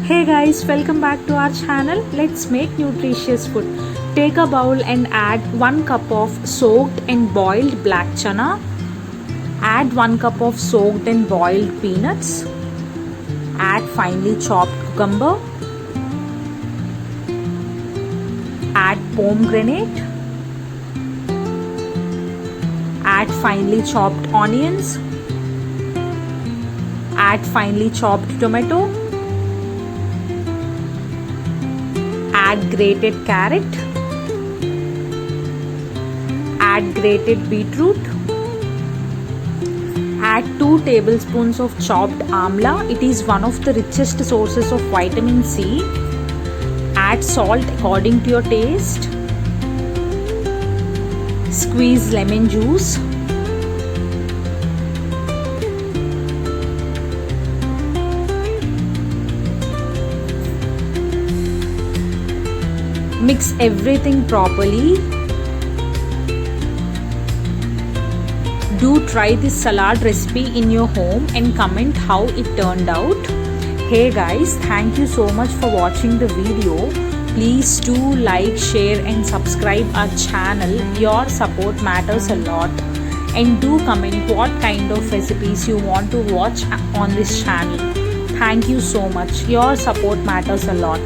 Hey guys, welcome back to our channel. Let's make nutritious food. Take a bowl and add 1 cup of soaked and boiled black chana. Add 1 cup of soaked and boiled peanuts. Add finely chopped cucumber. Add pomegranate. Add finely chopped onions. Add finely chopped tomato. Add grated carrot. Add grated beetroot. Add 2 tablespoons of chopped amla. It is one of the richest sources of vitamin C. Add salt according to your taste. Squeeze lemon juice. Mix everything properly. Do try this salad recipe in your home and comment how it turned out. Hey guys, thank you so much for watching the video. Please do like, share and subscribe our channel. Your support matters a lot. And do comment what kind of recipes you want to watch on this channel. Thank you so much. Your support matters a lot.